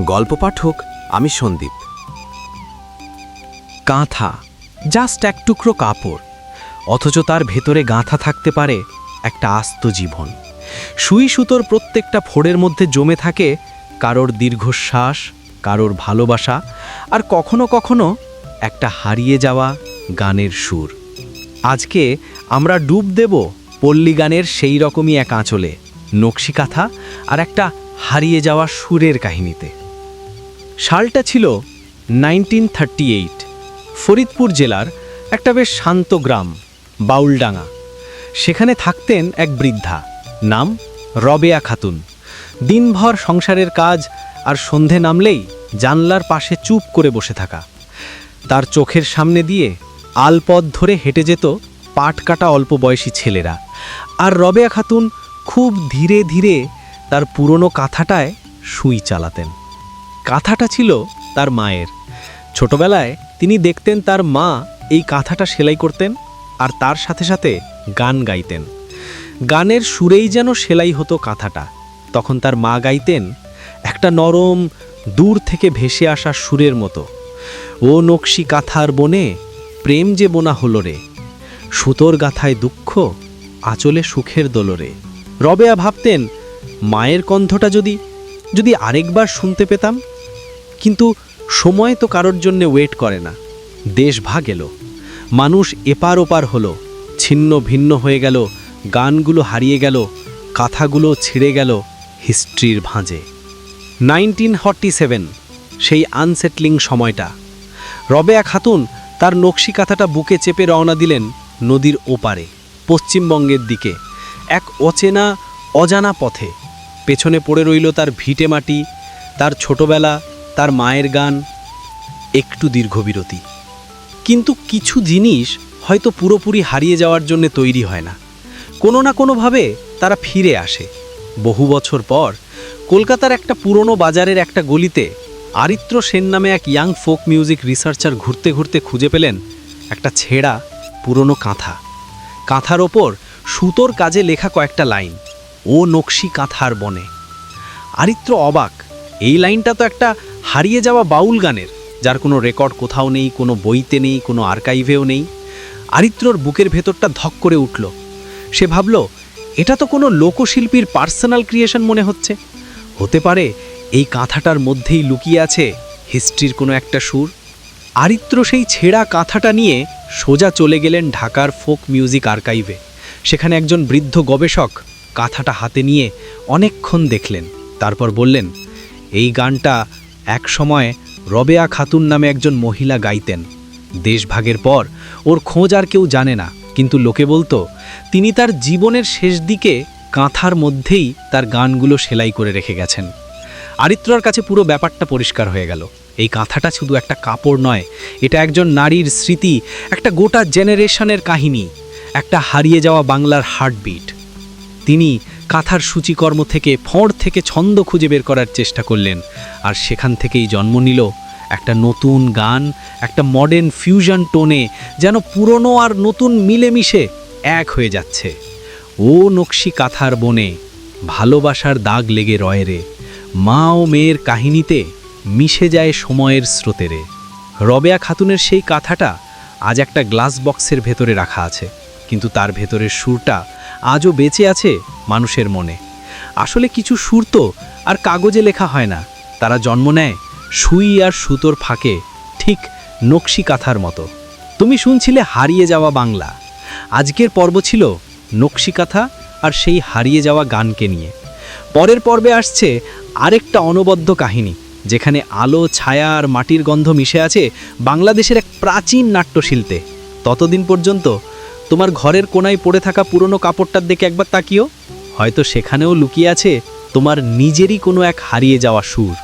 গল্প পাঠক আমি সন্দীপ। কাঁথা জাস্ট এক টুকরো কাপড়, অথচ তার ভেতরে গাঁথা থাকতে পারে একটা আস্ত জীবন। সুই সুতোর প্রত্যেকটা ফোড়ের মধ্যে জমে থাকে কারোর দীর্ঘশ্বাস, কারোর ভালোবাসা, আর কখনো কখনো একটা হারিয়ে যাওয়া গানের সুর। আজকে আমরা ডুব দেব পল্লী গানের সেই রকমই এক আঁচলে, নকশি কাঁথা আর একটা হারিয়ে যাওয়া সুরের কাহিনীতে। সালটা ছিল 1938। ফরিদপুর জেলার একটা বেশ শান্ত গ্রাম বাউলডাঙ্গা। সেখানে থাকতেন এক বৃদ্ধা, নাম রবেয়া খাতুন। দিনভর সংসারের কাজ আর সন্ধে নামলেই জানলার পাশে চুপ করে বসে থাকা। তার চোখের সামনে দিয়ে আলপথ ধরে হেঁটে যেত পাট কাটা অল্প বয়সী ছেলেরা, আর রবেয়া খাতুন খুব ধীরে ধীরে তার পুরনো কাঁথাটায় সুই চালাতেন। কাঁথাটা ছিল তার মায়ের। ছোটবেলায় তিনি দেখতেন তার মা এই কাঁথাটা সেলাই করতেন আর তার সাথে সাথে গান গাইতেন। গানের সুরেই যেন সেলাই হতো কাঁথাটা। তখন তার মা গাইতেন একটা নরম, দূর থেকে ভেসে আসা সুরের মতো, ও নকশি কাঁথার বনে প্রেম যে বোনা হলো রে, সুতোর গাথায় দুঃখ, আঁচলে সুখের দোলরে। রবেয়া ভাবতেন মায়ের কণ্ঠটা যদি আরেকবার শুনতে পেতাম। কিন্তু সময় তো কারোর জন্যে ওয়েট করে না। দেশ ভাগ এলো, মানুষ এপার ওপার হলো, ছিন্ন ভিন্ন হয়ে গেল, গানগুলো হারিয়ে গেল, কাঁথাগুলো ছিঁড়ে গেল হিস্ট্রির ভাঁজে। 1947 সেই আনসেটলিং সময়টা। রবেয়া খাতুন তার নকশি কাঁথাটা বুকে চেপে রওনা দিলেন নদীর ওপারে, পশ্চিমবঙ্গের দিকে, এক অচেনা অজানা পথে। পেছনে পড়ে রইল তার ভিটে মাটি, তার ছোটবেলা, তার মায়ের গান, একটু দীর্ঘবিরতি। কিন্তু কিছু জিনিস হয়তো পুরোপুরি হারিয়ে যাওয়ার জন্য তৈরি হয় না, কোনো না কোনোভাবে তারা ফিরে আসে। বহু বছর পর কলকাতার একটা পুরনো বাজারের একটা গলিতে আরিত্র সেন নামে এক ইয়াং ফোক মিউজিক রিসার্চার ঘুরতে ঘুরতে খুঁজে পেলেন একটা ছেঁড়া পুরনো কাঁথা। কাঁথার ওপর সুতোর কাজে লেখা কয়েকটা লাইন, ও নকশি কাঁথার বনে। আরিত্র অবাক, এই লাইনটা তো একটা হারিয়ে যাওয়া বাউল গানের, যার কোনো রেকর্ড কোথাও নেই, কোনো বইতে নেই, কোনো আর্কাইভেও নেই। আরিত্রর বুকের ভেতরটা ধক করে উঠল। সে ভাবল, এটা তো কোনো লোকশিল্পীর পার্সোনাল ক্রিয়েশন মনে হচ্ছে। হতে পারে এই কাঁথাটার মধ্যেই লুকিয়ে আছে হিস্ট্রির কোনো একটা সুর। আরিত্র সেই ছেঁড়া কাঁথাটা নিয়ে সোজা চলে গেলেন ঢাকার ফোক মিউজিক আর্কাইভে। সেখানে একজন বৃদ্ধ গবেষক কাঁথাটা হাতে নিয়ে অনেকক্ষণ দেখলেন, তারপর বললেন, এই গানটা এক সময় রবেয়া খাতুন নামে একজন মহিলা গাইতেন। দেশভাগের পর ওর খোঁজ আর কেউ জানে না, কিন্তু লোকে বলতো তিনি তার জীবনের শেষ দিকে কাঁথার মধ্যেই তার গানগুলো সেলাই করে রেখে গেছেন। আরিত্রর কাছে পুরো ব্যাপারটা পরিষ্কার হয়ে গেল। এই কাঁথাটা শুধু একটা কাপড় নয়, এটা একজন নারীর স্মৃতি, একটা গোটা জেনারেশনের কাহিনী, একটা হারিয়ে যাওয়া বাংলার হার্টবিট। তিনি কাঁথার সূচিকর্ম থেকে, ফোঁড় থেকে ছন্দ খুঁজে বের করার চেষ্টা করলেন, আর সেখান থেকেই জন্ম নিল একটা নতুন গান, একটা মডার্ন ফিউশন টোনে, যেন পুরনো আর নতুন মিলেমিশে এক হয়ে যাচ্ছে। ও নকশি কাঁথার বনে ভালোবাসার দাগ লেগে রয় রে, মা ও মেয়ের কাহিনীতে মিশে যায় সময়ের স্রোতেরে। রবেয়া খাতুনের সেই কাঁথাটা আজ একটা গ্লাস বক্সের ভেতরে রাখা আছে, কিন্তু তার ভেতরের সুরটা আজও বেঁচে আছে মানুষের মনে। আসলে কিছু সুর তো আর কাগজে লেখা হয় না, তারা জন্ম নেয় সুই আর সুতোর ফাঁকে, ঠিক নকশি কাঁথার মতো। তুমি শুনছিলে হারিয়ে যাওয়া বাংলা। আজকের পর্ব ছিল নকশি কাঁথা আর সেই হারিয়ে যাওয়া গানকে নিয়ে। পরের পর্বে আসছে আরেকটা অনবদ্য কাহিনী, যেখানে আলো, ছায়া আর মাটির গন্ধ মিশে আছে বাংলাদেশের এক প্রাচীন নাট্যশিল্পে। ততদিন পর্যন্ত তোমার ঘরের কোনায় পড়ে থাকা পুরনো কাপড়টার দিকে একবার তাকিও, হয়তো সেখানেও লুকিয়ে আছে তোমার নিজেরই কোনো এক হারিয়ে যাওয়া সুর।